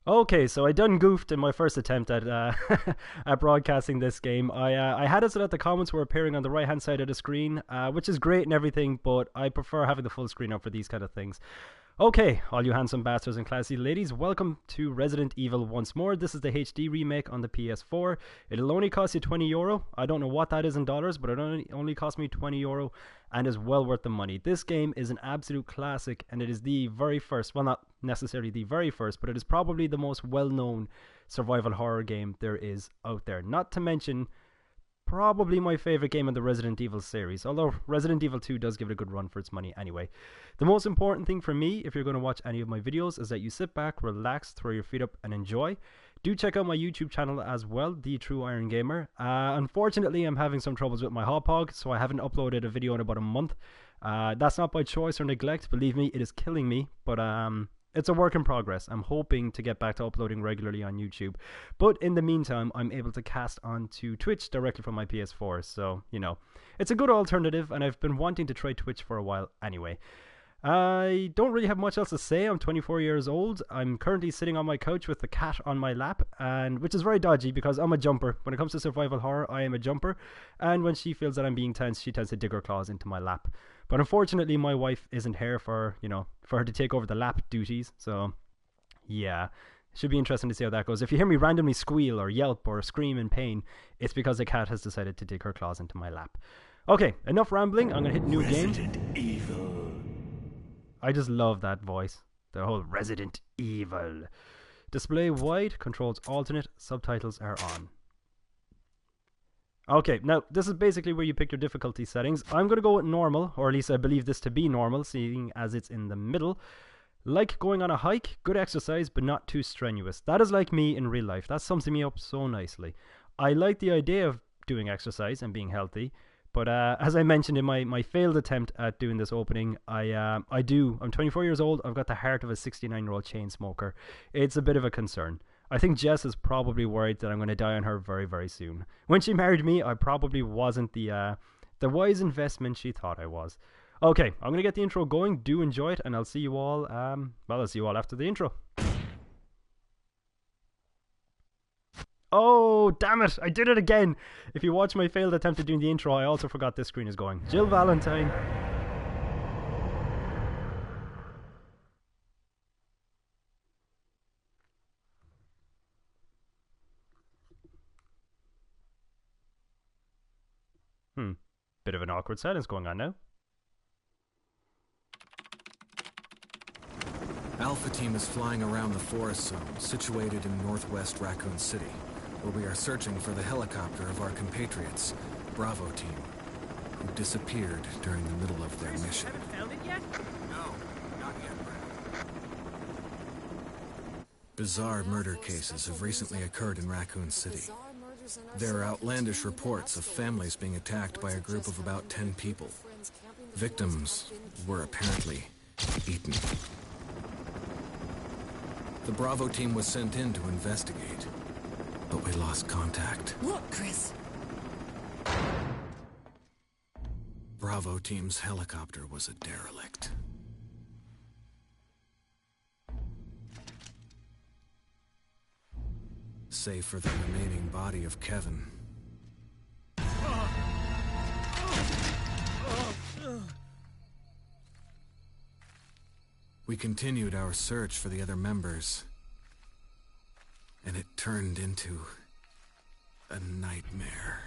Okay, so I done goofed in my first attempt at at broadcasting this game. I had it so that the comments were appearing on the right hand side of the screen, which is great and everything, but I prefer having the full screen up for these kind of things. Okay, all you handsome bastards and classy ladies, welcome to Resident Evil once more. This is the HD remake on the PS4. It'll only cost you €20. I don't know what that is in dollars, but it only cost me €20 and is well worth the money. This game is an absolute classic, and it is the very first, well, not necessarily the very first, but it is probably the most well-known survival horror game there is out there. Not to mention, probably my favorite game in the Resident Evil series, although Resident Evil 2 does give it a good run for its money anyway. The most important thing for me, if you're going to watch any of my videos, is that you sit back, relax, throw your feet up, and enjoy. Do check out my YouTube channel as well, TheTrueIronGamer. Unfortunately, I'm having some troubles with my hop-hog, so I haven't uploaded a video in about a month. That's not by choice or neglect, believe me, it is killing me, but it's a work in progress. I'm hoping to get back to uploading regularly on YouTube. But in the meantime, I'm able to cast onto Twitch directly from my PS4. So, you know, it's a good alternative, and I've been wanting to try Twitch for a while anyway. I don't really have much else to say. I'm 24 years old. I'm currently sitting on my couch with the cat on my lap, and which is very dodgy because I'm a jumper. When it comes to survival horror, I am a jumper. And when she feels that I'm being tense, she tends to dig her claws into my lap. But unfortunately, my wife isn't here for, you know, for her to take over the lap duties. So, yeah, it should be interesting to see how that goes. If you hear me randomly squeal or yelp or scream in pain, it's because the cat has decided to dig her claws into my lap. Okay, enough rambling. I'm going to hit new game. Resident Evil. I just love that voice. The whole Resident Evil. Display wide, controls alternate, subtitles are on. Okay, now this is basically where you pick your difficulty settings. I'm going to go with normal, or at least I believe this to be normal, seeing as it's in the middle. Like going on a hike, good exercise, but not too strenuous. That is like me in real life. That sums me up so nicely. I like the idea of doing exercise and being healthy, but as I mentioned in my failed attempt at doing this opening, I'm 24 years old, I've got the heart of a 69-year-old chain smoker. It's a bit of a concern. I think Jess is probably worried that I'm going to die on her very, very soon. When she married me, I probably wasn't the wise investment she thought I was. Okay, I'm going to get the intro going. Do enjoy it, and I'll see you all, I'll see you all after the intro. Oh, damn it, I did it again. If you watch my failed attempt at doing the intro, I also forgot this screen is going. Jill Valentine. Bit of an awkward silence going on now. Alpha Team is flying around the forest zone, situated in northwest Raccoon City, where we are searching for the helicopter of our compatriots, Bravo Team, who disappeared during the middle of their mission. Haven't found it yet? No, not yet, Brad. Bizarre murder cases have recently occurred in Raccoon City. There are outlandish reports of families being attacked by a group of about 10 people. Victims were apparently eaten. The Bravo Team was sent in to investigate, but we lost contact. Look, Chris. Bravo Team's helicopter was a derelict. Save for the remaining body of Kevin. We continued our search for the other members, and it turned into a nightmare.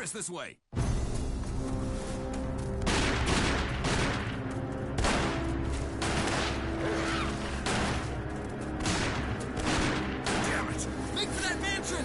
Guys, this way. Damn it! Make for that mansion!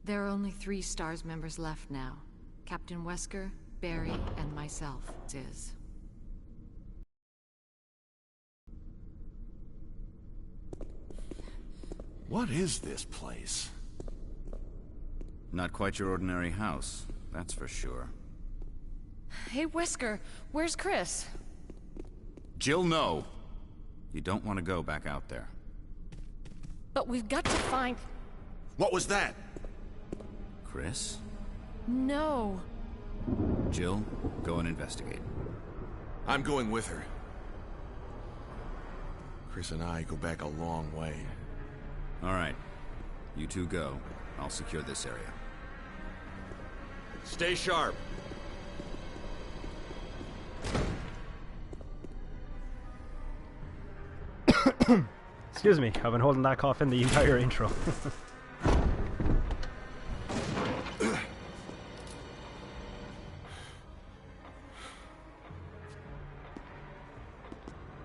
There are only 3 STARS members left now. Captain Wesker, Barry, and myself, Ziz. What is this place? Not quite your ordinary house, that's for sure. Hey, Wesker, where's Chris? Jill, no! You don't want to go back out there. But we've got to find... What was that? Chris? No. Jill, go and investigate. I'm going with her. Chris and I go back a long way. All right. You two go. I'll secure this area. Stay sharp. Excuse me, I've been holding that cough in the entire intro.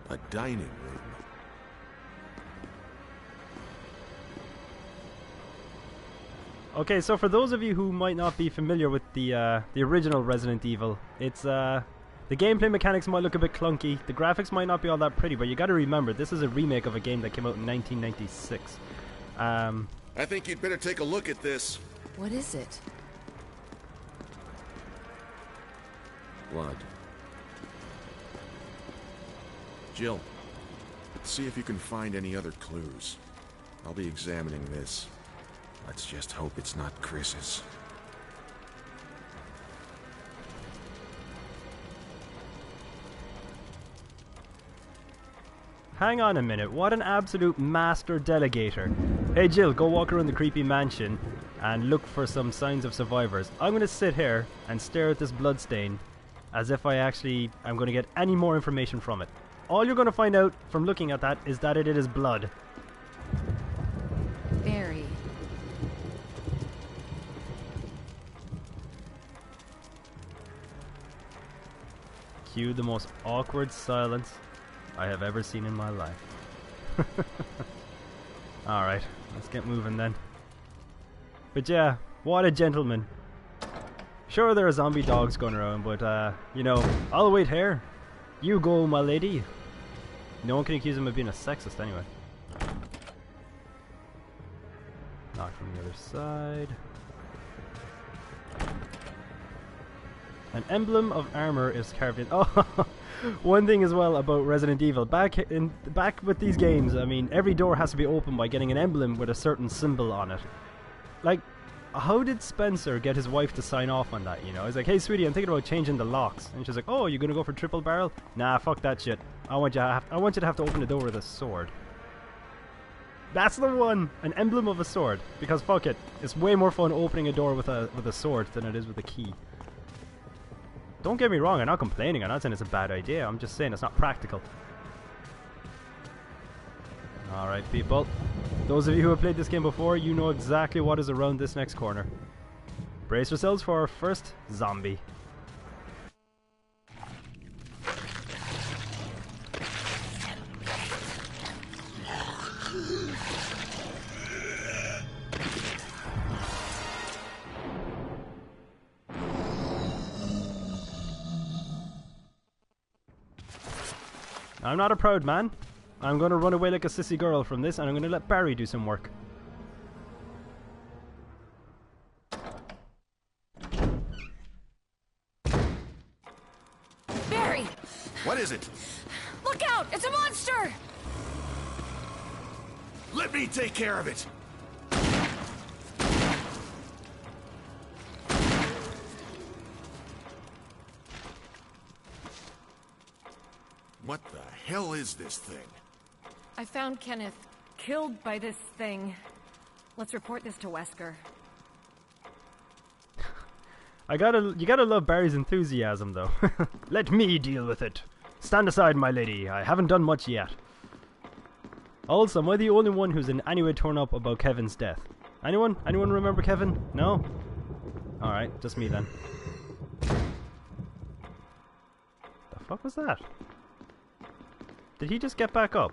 A dining room. Okay, so for those of you who might not be familiar with the original Resident Evil, it's the gameplay mechanics might look a bit clunky, the graphics might not be all that pretty, but you got to remember this is a remake of a game that came out in 1996. I think you'd better take a look at this. What is it? Blood. Jill, see if you can find any other clues. I'll be examining this. Let's just hope it's not Chris's. Hang on a minute, what an absolute master delegator. Hey Jill, go walk around the creepy mansion and look for some signs of survivors. I'm going to sit here and stare at this bloodstain as if I actually am going to get any more information from it. All you're going to find out from looking at that is that it is blood. Barry. Cue the most awkward silence I have ever seen in my life. Alright, let's get moving then. But yeah, what a gentleman. Sure, there are zombie dogs going around, but you know, I'll wait here. You go, my lady. No one can accuse him of being a sexist anyway. Knock from the other side. An emblem of armor is carved in. Oh, one thing as well about Resident Evil. Back with these games, I mean, every door has to be opened by getting an emblem with a certain symbol on it. Like, how did Spencer get his wife to sign off on that, you know? He's like, hey sweetie, I'm thinking about changing the locks. And she's like, oh, you're gonna go for triple barrel? Nah, fuck that shit. I want you to have to open the door with a sword. That's the one! An emblem of a sword. Because fuck it, it's way more fun opening a door with a sword than it is with a key. Don't get me wrong, I'm not complaining, I'm not saying it's a bad idea, I'm just saying it's not practical. Alright people, those of you who have played this game before, you know exactly what is around this next corner. Brace yourselves for our first zombie. I'm not a proud man. I'm going to run away like a sissy girl from this, and I'm going to let Barry do some work. Barry! What is it? Look out! It's a monster! Let me take care of it! What the hell is this thing? I found Kenneth killed by this thing. Let's report this to Wesker. You gotta love Barry's enthusiasm, though. Let me deal with it. Stand aside, my lady. I haven't done much yet. Also, am I the only one who's in any way torn up about Kevin's death? Anyone? Anyone remember Kevin? No? Alright, just me then. The fuck was that? Did he just get back up?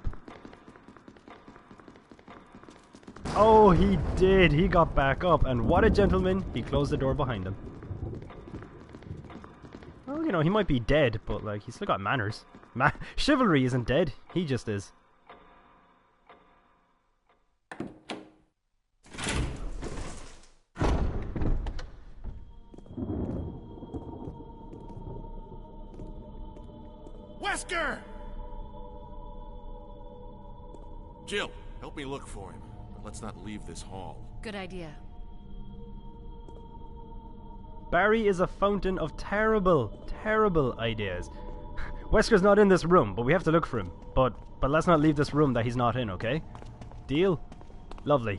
Oh, he did. He got back up. And what a gentleman. He closed the door behind him. Well, you know, he might be dead, but, like, he's still got manners. Chivalry isn't dead. He just is. Wesker! Jill, help me look for him. But let's not leave this hall. Good idea. Barry is a fountain of terrible, terrible ideas. Wesker's not in this room, but we have to look for him. But let's not leave this room that he's not in, okay? Deal? Lovely.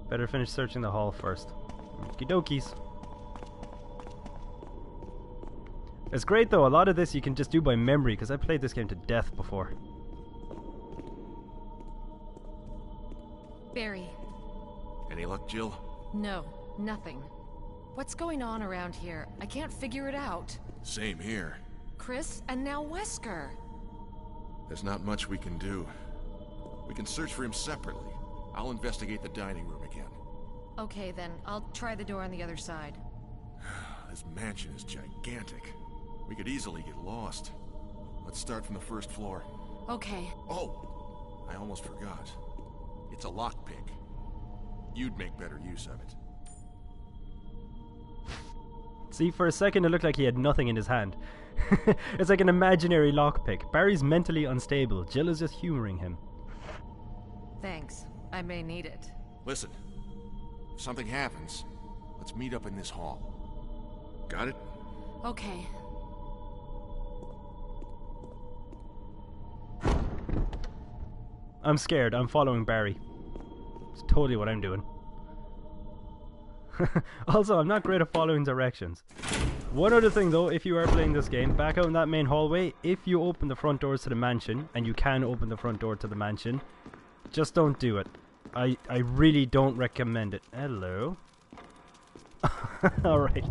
Better finish searching the hall first. Okie dokies. It's great though, a lot of this you can just do by memory, because I played this game to death before. Barry. Any luck, Jill? No, nothing. What's going on around here? I can't figure it out. Same here. Chris, and now Wesker. There's not much we can do. We can search for him separately. I'll investigate the dining room again. Okay then, I'll try the door on the other side. This mansion is gigantic. We could easily get lost. Let's start from the first floor. Okay. Oh! I almost forgot. It's a lockpick. You'd make better use of it. See, for a second it looked like he had nothing in his hand. It's like an imaginary lockpick. Barry's mentally unstable. Jill is just humoring him. Thanks. I may need it. Listen, if something happens, let's meet up in this hall. Got it? Okay. I'm scared. I'm following Barry. It's totally what I'm doing. Also, I'm not great at following directions. One other thing though, if you are playing this game, back out in that main hallway, if you open the front doors to the mansion, and you can open the front door to the mansion, just don't do it. I really don't recommend it. Hello. Alright.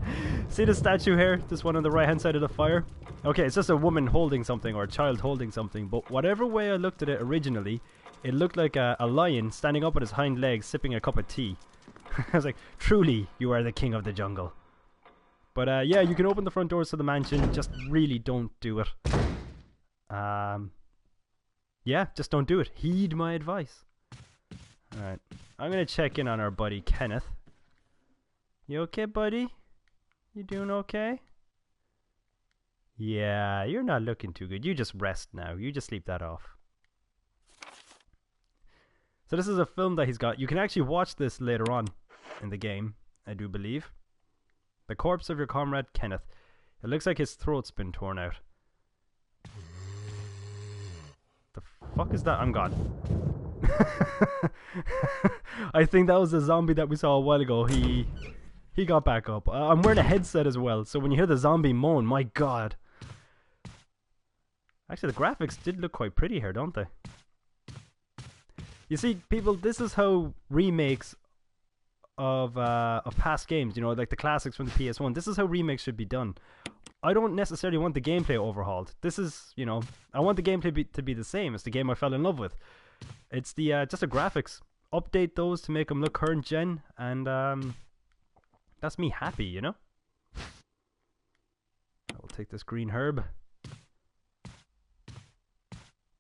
See the statue here? This one on the right hand side of the fire? Okay, it's just a woman holding something, or a child holding something, but whatever way I looked at it originally, it looked like a lion standing up on his hind legs sipping a cup of tea. I was like, truly, you are the king of the jungle. But yeah, you can open the front doors to the mansion, just really don't do it. Yeah, just don't do it. Heed my advice. Alright, I'm gonna check in on our buddy Kenneth. You okay, buddy? You doing okay? Yeah, you're not looking too good. You just rest now. You just sleep that off. So this is a film that he's got. You can actually watch this later on in the game, I do believe. The corpse of your comrade Kenneth. It looks like his throat's been torn out. The fuck is that? I'm gone. I think that was the zombie that we saw a while ago. He got back up. I'm wearing a headset as well, so when you hear the zombie moan, my god. Actually, the graphics did look quite pretty here, don't they? You see, people, this is how remakes of past games, you know, like the classics from the PS1, this is how remakes should be done. I don't necessarily want the gameplay overhauled. This is, you know, I want the gameplay to be the same. It's the game I fell in love with. It's the just the graphics. Update those to make them look current gen, and that's me happy, you know? I will take this green herb.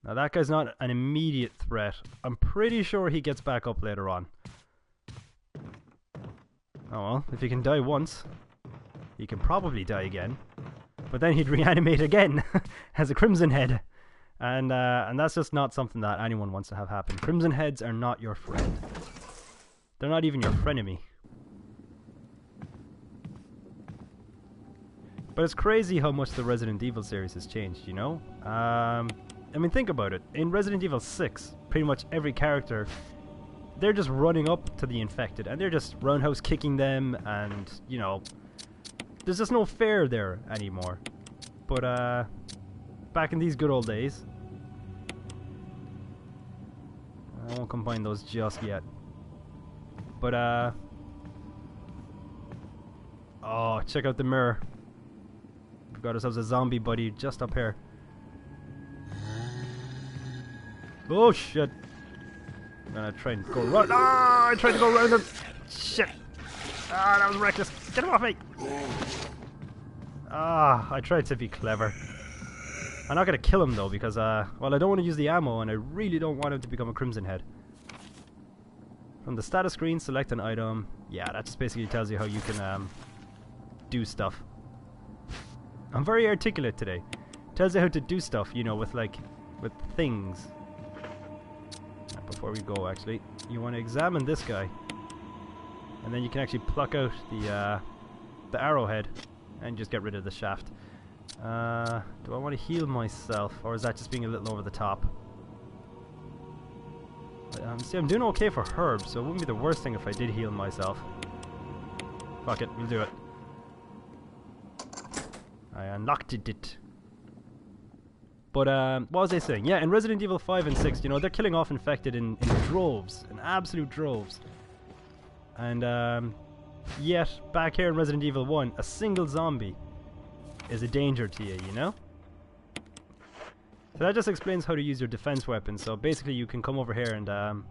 Now that guy's not an immediate threat. I'm pretty sure he gets back up later on. Oh well, if he can die once, he can probably die again. But then he'd reanimate again as a Crimson Head. And that's just not something that anyone wants to have happen. Crimson Heads are not your friend. They're not even your frenemy. But it's crazy how much the Resident Evil series has changed, you know? I mean, think about it. In Resident Evil 6, pretty much every character, they're just running up to the infected, and they're just roundhouse kicking them, and, you know, there's just no fear there anymore. But, back in these good old days, I won't combine those just yet. But, oh, check out the mirror. We've got ourselves a zombie buddy just up here. Oh, shit. I'm gonna try and go run. Ah, I tried to go around him. Shit. Ah, that was reckless. Get him off me. Ah, I tried to be clever. I'm not gonna kill him though because, well, I don't want to use the ammo and I really don't want him to become a Crimson Head. From the status screen, select an item. Yeah, that just basically tells you how you can, do stuff. I'm very articulate today. Tells you how to do stuff, you know, with things. Before we go, actually, you want to examine this guy, and then you can actually pluck out the arrowhead and just get rid of the shaft. Do I want to heal myself, or is that just being a little over the top? See, I'm doing okay for herbs, so it wouldn't be the worst thing if I did heal myself. Fuck it, we'll do it. I unlocked it. But, what was I saying? Yeah, in Resident Evil 5 and 6, you know, they're killing off infected in droves. In absolute droves. And, yet, back here in Resident Evil 1, a single zombie is a danger to you, you know? So that just explains how to use your defense weapon. So basically you can come over here and, oh,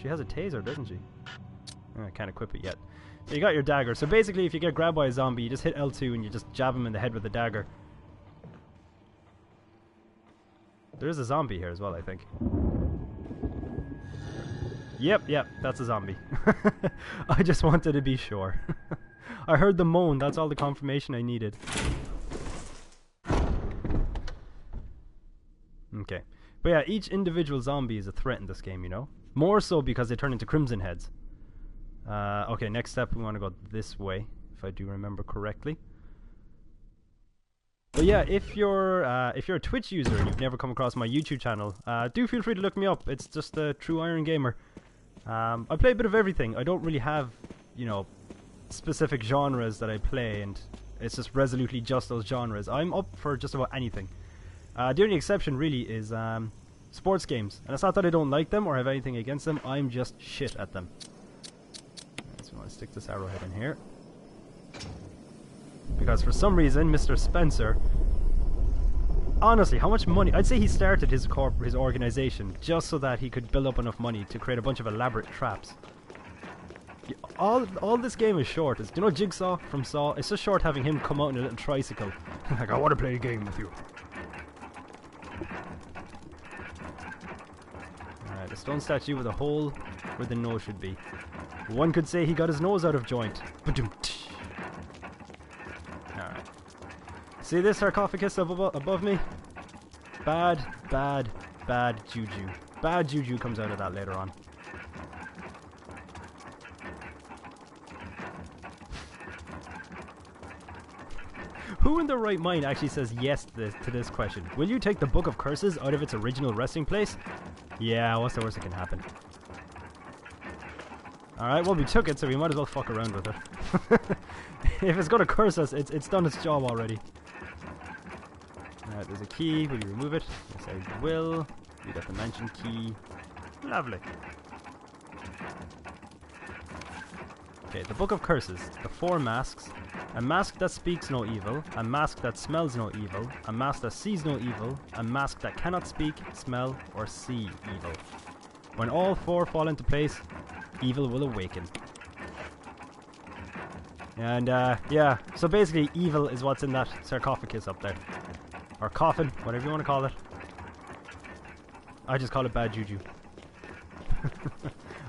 she has a taser, doesn't she? Oh, I can't equip it yet. So you got your dagger. So basically if you get grabbed by a zombie, you just hit L2 and you just jab him in the head with the dagger. There is a zombie here as well, I think. Yep, that's a zombie. I just wanted to be sure. I heard the moan, that's all the confirmation I needed. Okay. But yeah, each individual zombie is a threat in this game, you know? More so because they turn into Crimson Heads. Okay, next step, we want to go this way, if I do remember correctly. But yeah, if you're a Twitch user and you've never come across my YouTube channel, do feel free to look me up. It's just TheTrueIronGamer. I play a bit of everything. I don't really have, you know, specific genres that I play, and it's just resolutely just those genres. I'm up for just about anything. The only exception really is sports games, and it's not that I don't like them or have anything against them. I'm just shit at them. So I want to stick this arrowhead in here. Because for some reason, Mr. Spencer, honestly, how much money? I'd say he started his organization just so that he could build up enough money to create a bunch of elaborate traps. All this game is short. Is, do you know Jigsaw from Saw? It's just short having him come out in a little tricycle. Like, I want to play a game with you. Alright, a stone statue with a hole where the nose should be. One could say he got his nose out of joint. Alright. See this sarcophagus above me? Bad juju. Bad juju comes out of that later on. Who in their right mind actually says yes to this question? Will you take the Book of Curses out of its original resting place? Yeah, what's the worst that can happen? Alright, well we took it, so we might as well fuck around with it. If it's gonna curse us, it's done its job already. Alright, there's a key. Will you remove it? Yes, I will. We got the mansion key. Lovely. Okay, the Book of Curses. The 4 masks. A mask that speaks no evil. A mask that smells no evil. A mask that sees no evil. A mask that cannot speak, smell, or see evil. When all 4 fall into place, evil will awaken. And, yeah, so basically evil is what's in that sarcophagus up there. Or coffin, whatever you want to call it. I just call it bad juju.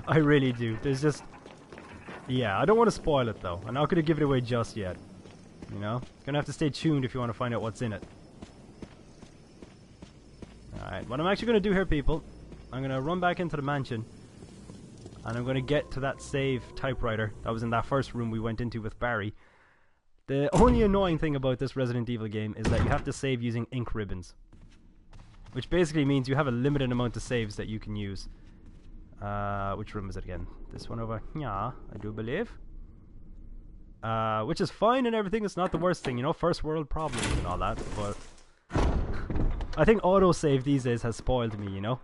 I really do. There's just... Yeah, I don't want to spoil it though. I'm not going to give it away just yet. You know? Gonna have to stay tuned if you want to find out what's in it. Alright, what I'm actually going to do here, people, I'm going to run back into the mansion. And I'm going to get to that save typewriter that was in that first room we went into with Barry. The only annoying thing about this Resident Evil game is that you have to save using ink ribbons. Which basically means you have a limited amount of saves that you can use. Which room is it again? This one over here, I do believe. Which is fine and everything, it's not the worst thing, you know, first world problems and all that, but I think autosave these days has spoiled me, you know.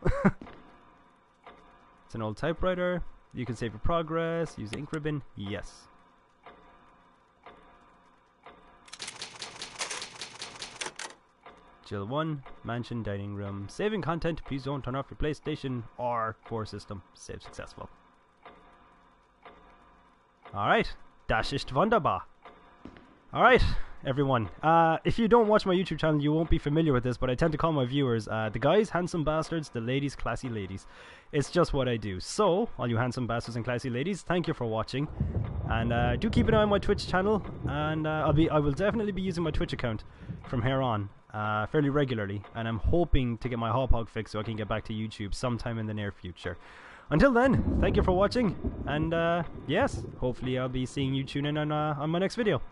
It's an old typewriter. You can save your progress, use ink ribbon, yes. Jill 1, mansion, dining room. Saving content, please don't turn off your PlayStation or core system. Save successful. Alright, das ist wunderbar. Alright, everyone. If you don't watch my YouTube channel, you won't be familiar with this, but I tend to call my viewers the guys handsome bastards, the ladies classy ladies. It's just what I do. So, all you handsome bastards and classy ladies, thank you for watching. And do keep an eye on my Twitch channel, and I will definitely be using my Twitch account from here on. Fairly regularly, and I'm hoping to get my hop hog fixed so I can get back to YouTube sometime in the near future. Until then, thank you for watching, and yes, hopefully I'll be seeing you tune in on my next video.